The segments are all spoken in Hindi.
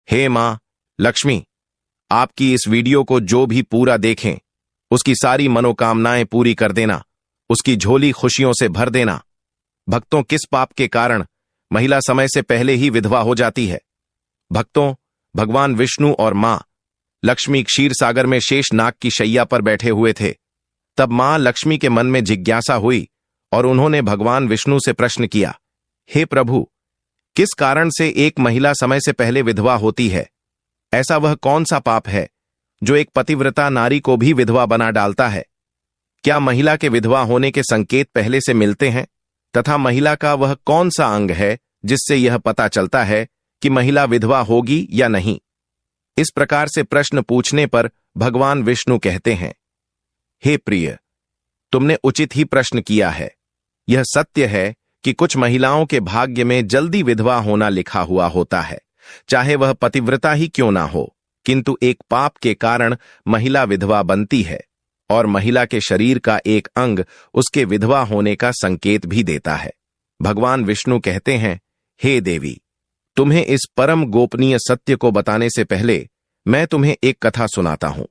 हे मां लक्ष्मी, आपकी इस वीडियो को जो भी पूरा देखें उसकी सारी मनोकामनाएं पूरी कर देना, उसकी झोली खुशियों से भर देना। भक्तों, किस पाप के कारण महिला समय से पहले ही विधवा हो जाती है? भक्तों, भगवान विष्णु और मां लक्ष्मी क्षीर सागर में शेष नाग की शैया पर बैठे हुए थे। तब मां लक्ष्मी के मन में जिज्ञासा हुई और उन्होंने भगवान विष्णु से प्रश्न किया, हे प्रभु, किस कारण से एक महिला समय से पहले विधवा होती है? ऐसा वह कौन सा पाप है जो एक पतिव्रता नारी को भी विधवा बना डालता है? क्या महिला के विधवा होने के संकेत पहले से मिलते हैं तथा महिला का वह कौन सा अंग है जिससे यह पता चलता है कि महिला विधवा होगी या नहीं? इस प्रकार से प्रश्न पूछने पर भगवान विष्णु कहते हैं, हे प्रिय, तुमने उचित ही प्रश्न किया है। यह सत्य है कि कुछ महिलाओं के भाग्य में जल्दी विधवा होना लिखा हुआ होता है, चाहे वह पतिव्रता ही क्यों ना हो, किंतु एक पाप के कारण महिला विधवा बनती है और महिला के शरीर का एक अंग उसके विधवा होने का संकेत भी देता है। भगवान विष्णु कहते हैं, हे देवी, तुम्हें इस परम गोपनीय सत्य को बताने से पहले मैं तुम्हें एक कथा सुनाता हूं।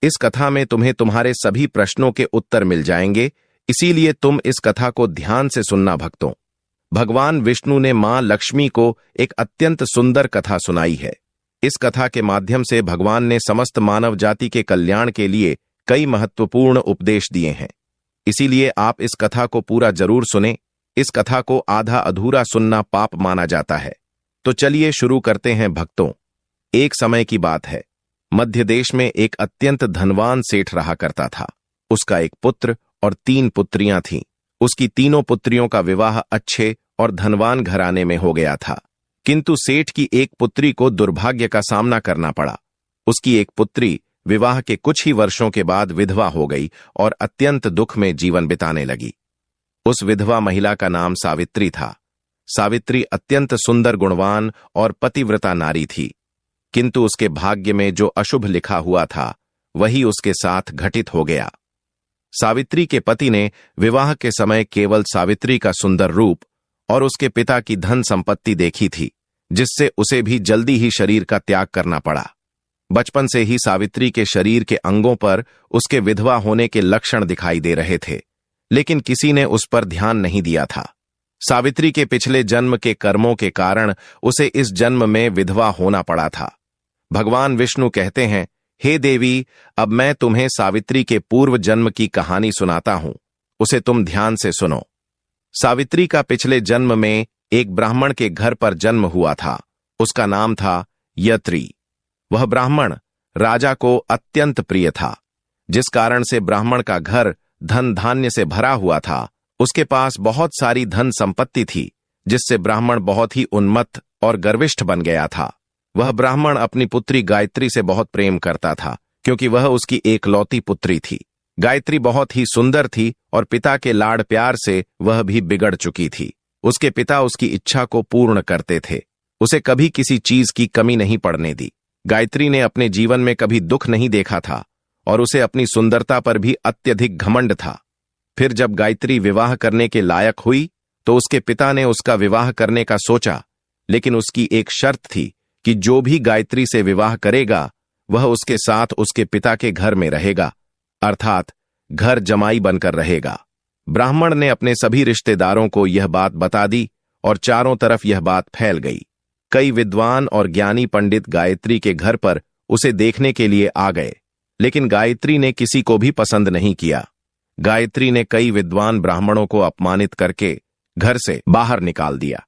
इस कथा में तुम्हें तुम्हारे सभी प्रश्नों के उत्तर मिल जाएंगे, इसीलिए तुम इस कथा को ध्यान से सुनना। भक्तों, भगवान विष्णु ने मां लक्ष्मी को एक अत्यंत सुंदर कथा सुनाई है। इस कथा के माध्यम से भगवान ने समस्त मानव जाति के कल्याण के लिए कई महत्वपूर्ण उपदेश दिए हैं। इसीलिए आप इस कथा को पूरा जरूर सुने। इस कथा को आधा अधूरा सुनना पाप माना जाता है। तो चलिए शुरू करते हैं। भक्तों, एक समय की बात है। मध्य देश में एक अत्यंत धनवान सेठ रहा करता था। उसका एक पुत्र और 3 पुत्रियां थीं। उसकी तीनों पुत्रियों का विवाह अच्छे और धनवान घराने में हो गया था, किंतु सेठ की एक पुत्री को दुर्भाग्य का सामना करना पड़ा। उसकी एक पुत्री विवाह के कुछ ही वर्षों के बाद विधवा हो गई और अत्यंत दुख में जीवन बिताने लगी। उस विधवा महिला का नाम सावित्री था। सावित्री अत्यंत सुंदर, गुणवान और पतिव्रता नारी थी, किंतु उसके भाग्य में जो अशुभ लिखा हुआ था वही उसके साथ घटित हो गया। सावित्री के पति ने विवाह के समय केवल सावित्री का सुंदर रूप और उसके पिता की धन संपत्ति देखी थी, जिससे उसे भी जल्दी ही शरीर का त्याग करना पड़ा। बचपन से ही सावित्री के शरीर के अंगों पर उसके विधवा होने के लक्षण दिखाई दे रहे थे, लेकिन किसी ने उस पर ध्यान नहीं दिया था। सावित्री के पिछले जन्म के कर्मों के कारण उसे इस जन्म में विधवा होना पड़ा था। भगवान विष्णु कहते हैं, हे देवी, अब मैं तुम्हें सावित्री के पूर्व जन्म की कहानी सुनाता हूं, उसे तुम ध्यान से सुनो। सावित्री का पिछले जन्म में एक ब्राह्मण के घर पर जन्म हुआ था। उसका नाम था यत्री। वह ब्राह्मण राजा को अत्यंत प्रिय था, जिस कारण से ब्राह्मण का घर धन धान्य से भरा हुआ था। उसके पास बहुत सारी धन संपत्ति थी, जिससे ब्राह्मण बहुत ही उन्मत्त और गर्विष्ठ बन गया था। वह ब्राह्मण अपनी पुत्री गायत्री से बहुत प्रेम करता था, क्योंकि वह उसकी एकलौती पुत्री थी। गायत्री बहुत ही सुंदर थी और पिता के लाड़ प्यार से वह भी बिगड़ चुकी थी। उसके पिता उसकी इच्छा को पूर्ण करते थे, उसे कभी किसी चीज की कमी नहीं पड़ने दी। गायत्री ने अपने जीवन में कभी दुख नहीं देखा था और उसे अपनी सुंदरता पर भी अत्यधिक घमंड था। फिर जब गायत्री विवाह करने के लायक हुई तो उसके पिता ने उसका विवाह करने का सोचा, लेकिन उसकी एक शर्त थी कि जो भी गायत्री से विवाह करेगा वह उसके साथ उसके पिता के घर में रहेगा, अर्थात घर जमाई बनकर रहेगा। ब्राह्मण ने अपने सभी रिश्तेदारों को यह बात बता दी और चारों तरफ यह बात फैल गई। कई विद्वान और ज्ञानी पंडित गायत्री के घर पर उसे देखने के लिए आ गए, लेकिन गायत्री ने किसी को भी पसंद नहीं किया। गायत्री ने कई विद्वान ब्राह्मणों को अपमानित करके घर से बाहर निकाल दिया।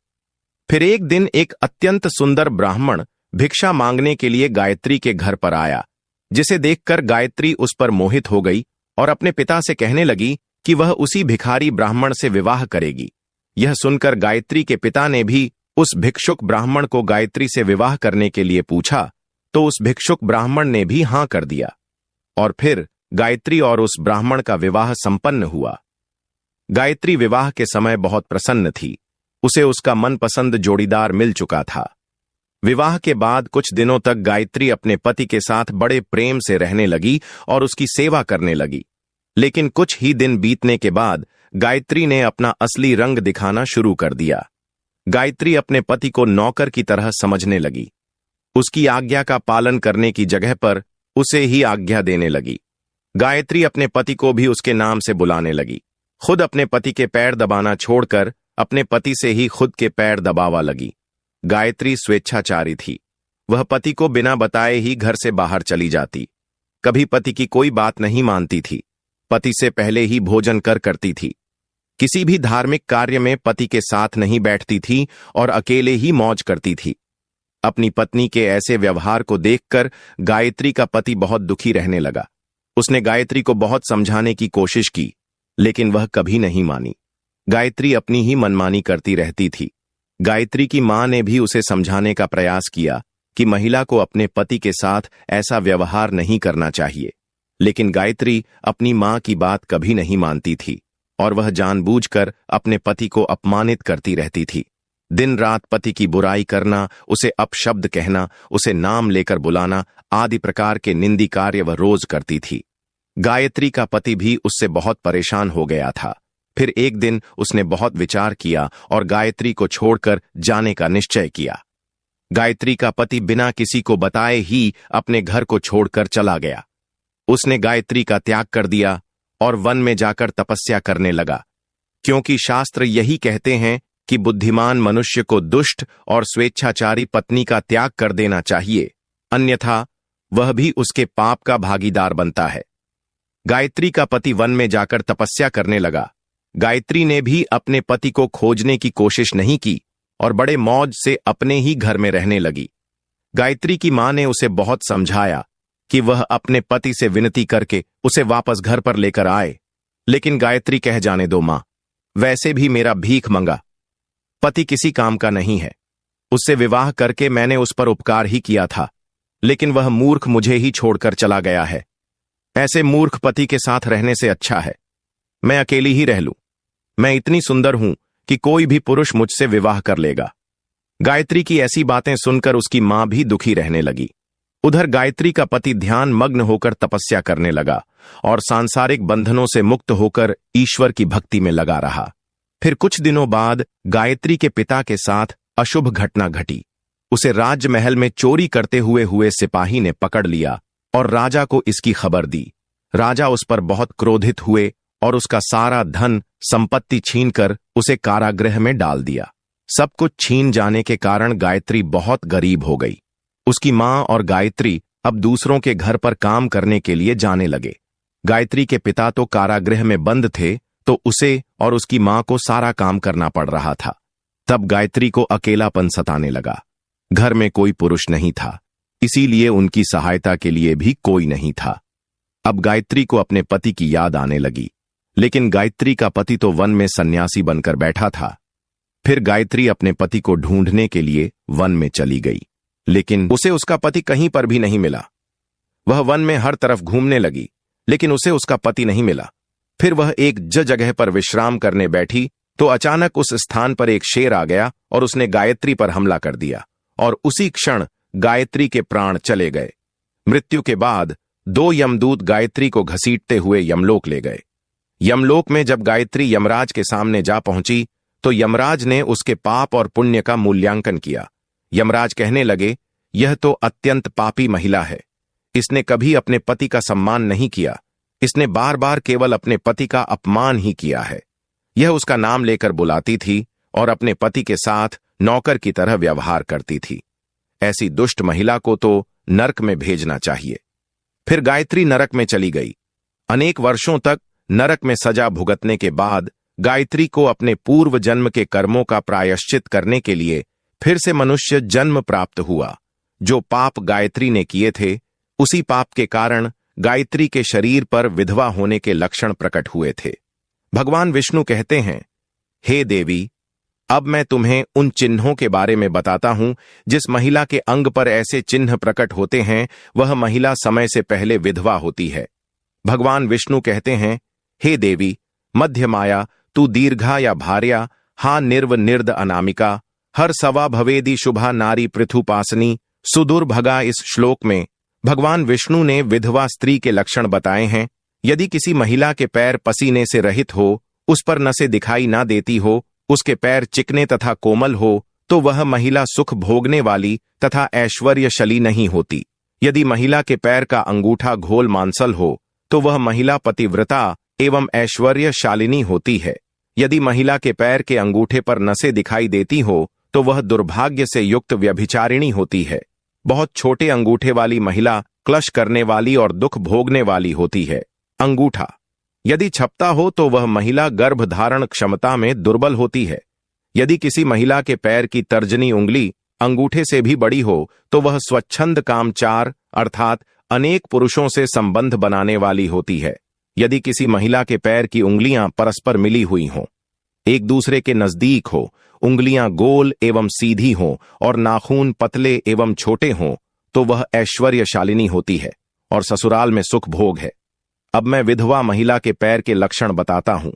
फिर एक दिन एक अत्यंत सुंदर ब्राह्मण भिक्षा मांगने के लिए गायत्री के घर पर आया, जिसे देखकर गायत्री उस पर मोहित हो गई और अपने पिता से कहने लगी कि वह उसी भिखारी ब्राह्मण से विवाह करेगी। यह सुनकर गायत्री के पिता ने भी उस भिक्षुक ब्राह्मण को गायत्री से विवाह करने के लिए पूछा, तो उस भिक्षुक ब्राह्मण ने भी हां कर दिया और फिर गायत्री और उस ब्राह्मण का विवाह संपन्न हुआ। गायत्री विवाह के समय बहुत प्रसन्न थी। उसे उसका मनपसंद जोड़ीदार मिल चुका था। विवाह के बाद कुछ दिनों तक गायत्री अपने पति के साथ बड़े प्रेम से रहने लगी और उसकी सेवा करने लगी। लेकिन कुछ ही दिन बीतने के बाद गायत्री ने अपना असली रंग दिखाना शुरू कर दिया। गायत्री अपने पति को नौकर की तरह समझने लगी। उसकी आज्ञा का पालन करने की जगह पर उसे ही आज्ञा देने लगी। गायत्री अपने पति को भी उसके नाम से बुलाने लगी। खुद अपने पति के पैर दबाना छोड़कर अपने पति से ही खुद के पैर दबावा लगी। गायत्री स्वेच्छाचारी थी। वह पति को बिना बताए ही घर से बाहर चली जाती। कभी पति की कोई बात नहीं मानती थी। पति से पहले ही भोजन करती थी। किसी भी धार्मिक कार्य में पति के साथ नहीं बैठती थी और अकेले ही मौज करती थी। अपनी पत्नी के ऐसे व्यवहार को देखकर गायत्री का पति बहुत दुखी रहने लगा। उसने गायत्री को बहुत समझाने की कोशिश की, लेकिन वह कभी नहीं मानी। गायत्री अपनी ही मनमानी करती रहती थी। गायत्री की मां ने भी उसे समझाने का प्रयास किया कि महिला को अपने पति के साथ ऐसा व्यवहार नहीं करना चाहिए, लेकिन गायत्री अपनी मां की बात कभी नहीं मानती थी और वह जानबूझकर अपने पति को अपमानित करती रहती थी। दिन रात पति की बुराई करना, उसे अपशब्द कहना, उसे नाम लेकर बुलाना आदि प्रकार के निंदी कार्य वह रोज करती थी। गायत्री का पति भी उससे बहुत परेशान हो गया था। फिर एक दिन उसने बहुत विचार किया और गायत्री को छोड़कर जाने का निश्चय किया। गायत्री का पति बिना किसी को बताए ही अपने घर को छोड़कर चला गया। उसने गायत्री का त्याग कर दिया और वन में जाकर तपस्या करने लगा, क्योंकि शास्त्र यही कहते हैं कि बुद्धिमान मनुष्य को दुष्ट और स्वेच्छाचारी पत्नी का त्याग कर देना चाहिए, अन्यथा वह भी उसके पाप का भागीदार बनता है। गायत्री का पति वन में जाकर तपस्या करने लगा। गायत्री ने भी अपने पति को खोजने की कोशिश नहीं की और बड़े मौज से अपने ही घर में रहने लगी। गायत्री की मां ने उसे बहुत समझाया कि वह अपने पति से विनती करके उसे वापस घर पर लेकर आए, लेकिन गायत्री कह जाने दो मां, वैसे भी मेरा भीख मंगा पति किसी काम का नहीं है। उससे विवाह करके मैंने उस पर उपकार ही किया था, लेकिन वह मूर्ख मुझे ही छोड़कर चला गया है। ऐसे मूर्ख पति के साथ रहने से अच्छा है मैं अकेली ही रह लूं। मैं इतनी सुंदर हूं कि कोई भी पुरुष मुझसे विवाह कर लेगा। गायत्री की ऐसी बातें सुनकर उसकी मां भी दुखी रहने लगी। उधर गायत्री का पति ध्यान मग्न होकर तपस्या करने लगा और सांसारिक बंधनों से मुक्त होकर ईश्वर की भक्ति में लगा रहा। फिर कुछ दिनों बाद गायत्री के पिता के साथ अशुभ घटना घटी। उसे राजमहल में चोरी करते हुए सिपाही ने पकड़ लिया और राजा को इसकी खबर दी। राजा उस पर बहुत क्रोधित हुए और उसका सारा धन संपत्ति छीनकर उसे कारागृह में डाल दिया। सब कुछ छीन जाने के कारण गायत्री बहुत गरीब हो गई। उसकी मां और गायत्री अब दूसरों के घर पर काम करने के लिए जाने लगे। गायत्री के पिता तो कारागृह में बंद थे, तो उसे और उसकी मां को सारा काम करना पड़ रहा था। तब गायत्री को अकेलापन सताने लगा। घर में कोई पुरुष नहीं था, इसीलिए उनकी सहायता के लिए भी कोई नहीं था। अब गायत्री को अपने पति की याद आने लगी, लेकिन गायत्री का पति तो वन में सन्यासी बनकर बैठा था। फिर गायत्री अपने पति को ढूंढने के लिए वन में चली गई, लेकिन उसे उसका पति कहीं पर भी नहीं मिला। वह वन में हर तरफ घूमने लगी, लेकिन उसे उसका पति नहीं मिला। फिर वह एक जगह पर विश्राम करने बैठी तो अचानक उस स्थान पर एक शेर आ गया और उसने गायत्री पर हमला कर दिया और उसी क्षण गायत्री के प्राण चले गए। मृत्यु के बाद 2 यमदूत गायत्री को घसीटते हुए यमलोक ले गए। यमलोक में जब गायत्री यमराज के सामने जा पहुंची तो यमराज ने उसके पाप और पुण्य का मूल्यांकन किया। यमराज कहने लगे, यह तो अत्यंत पापी महिला है। इसने कभी अपने पति का सम्मान नहीं किया। इसने बार बार केवल अपने पति का अपमान ही किया है। यह उसका नाम लेकर बुलाती थी और अपने पति के साथ नौकर की तरह व्यवहार करती थी। ऐसी दुष्ट महिला को तो नरक में भेजना चाहिए। फिर गायत्री नरक में चली गई। अनेक वर्षों तक नरक में सजा भुगतने के बाद गायत्री को अपने पूर्व जन्म के कर्मों का प्रायश्चित करने के लिए फिर से मनुष्य जन्म प्राप्त हुआ। जो पाप गायत्री ने किए थे, उसी पाप के कारण गायत्री के शरीर पर विधवा होने के लक्षण प्रकट हुए थे। भगवान विष्णु कहते हैं, हे देवी, अब मैं तुम्हें उन चिन्हों के बारे में बताता हूं जिस महिला के अंग पर ऐसे चिन्ह प्रकट होते हैं, वह महिला समय से पहले विधवा होती है। भगवान विष्णु कहते हैं, हे देवी, मध्य माया, तू दीर्घा या भार्या, हा निर्व निर्द अनामिका, हर सवा भवेदी शुभा नारी पृथुपासनी सुदुर्भगा। इस श्लोक में भगवान विष्णु ने विधवा स्त्री के लक्षण बताए हैं। यदि किसी महिला के पैर पसीने से रहित हो, उस पर नसें दिखाई ना देती हो, उसके पैर चिकने तथा कोमल हो, तो वह महिला सुख भोगने वाली तथा ऐश्वर्यशाली नहीं होती। यदि महिला के पैर का अंगूठा घोल मांसल हो तो वह महिला पतिव्रता एवं ऐश्वर्यशालिनी होती है। यदि महिला के पैर के अंगूठे पर नसें दिखाई देती हो तो वह दुर्भाग्य से युक्त व्यभिचारिणी होती है। बहुत छोटे अंगूठे वाली महिला क्लश करने वाली और दुख भोगने वाली होती है। अंगूठा यदि छपता हो तो वह महिला गर्भ धारण क्षमता में दुर्बल होती है। यदि किसी महिला के पैर की तर्जनी उंगली अंगूठे से भी बड़ी हो तो वह स्वच्छंद कामचार अर्थात अनेक पुरुषों से संबंध बनाने वाली होती है। यदि किसी महिला के पैर की उंगलियां परस्पर मिली हुई हों, एक दूसरे के नजदीक हो, उंगलियां गोल एवं सीधी हों और नाखून पतले एवं छोटे हों, तो वह ऐश्वर्यशालिनी होती है और ससुराल में सुख भोग है। अब मैं विधवा महिला के पैर के लक्षण बताता हूं।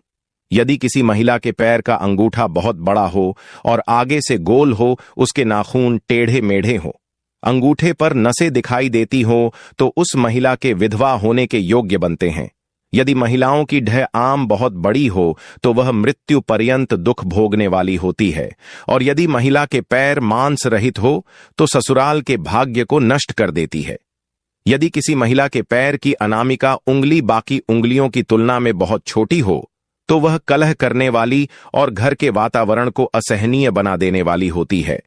यदि किसी महिला के पैर का अंगूठा बहुत बड़ा हो और आगे से गोल हो, उसके नाखून टेढ़े मेढ़े हो, अंगूठे पर नसें दिखाई देती हो, तो उस महिला के विधवा होने के योग्य बनते हैं। यदि महिलाओं की ढह आम बहुत बड़ी हो तो वह मृत्यु पर्यंत दुख भोगने वाली होती है। और यदि महिला के पैर मांस रहित हो तो ससुराल के भाग्य को नष्ट कर देती है। यदि किसी महिला के पैर की अनामिका उंगली बाकी उंगलियों की तुलना में बहुत छोटी हो तो वह कलह करने वाली और घर के वातावरण को असहनीय बना देने वाली होती है।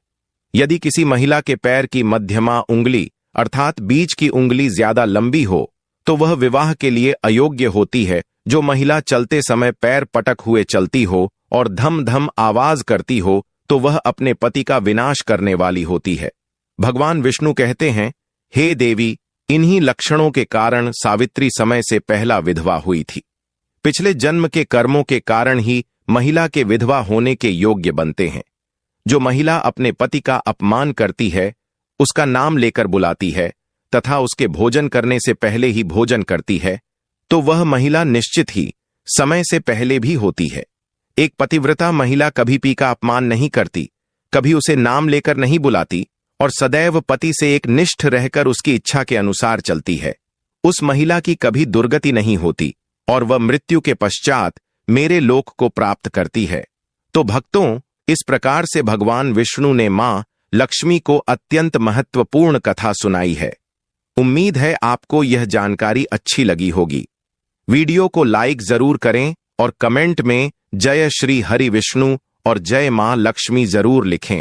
यदि किसी महिला के पैर की मध्यमा उंगली अर्थात बीच की उंगली ज्यादा लंबी हो तो वह विवाह के लिए अयोग्य होती है। जो महिला चलते समय पैर पटक हुए चलती हो और धम धम आवाज करती हो तो वह अपने पति का विनाश करने वाली होती है। भगवान विष्णु कहते हैं, हे देवी, इन्हीं लक्षणों के कारण सावित्री समय से पहला विधवा हुई थी। पिछले जन्म के कर्मों के कारण ही महिला के विधवा होने के योग्य बनते हैं। जो महिला अपने पति का अपमान करती है, उसका नाम लेकर बुलाती है तथा उसके भोजन करने से पहले ही भोजन करती है, तो वह महिला निश्चित ही समय से पहले भी होती है। एक पतिव्रता महिला कभी पति का अपमान नहीं करती, कभी उसे नाम लेकर नहीं बुलाती और सदैव पति से एक निष्ठ रहकर उसकी इच्छा के अनुसार चलती है। उस महिला की कभी दुर्गति नहीं होती और वह मृत्यु के पश्चात मेरे लोक को प्राप्त करती है। तो भक्तों, इस प्रकार से भगवान विष्णु ने मां लक्ष्मी को अत्यंत महत्वपूर्ण कथा सुनाई है। उम्मीद है आपको यह जानकारी अच्छी लगी होगी। वीडियो को लाइक जरूर करें और कमेंट में जय श्री हरि विष्णु और जय मां लक्ष्मी जरूर लिखें।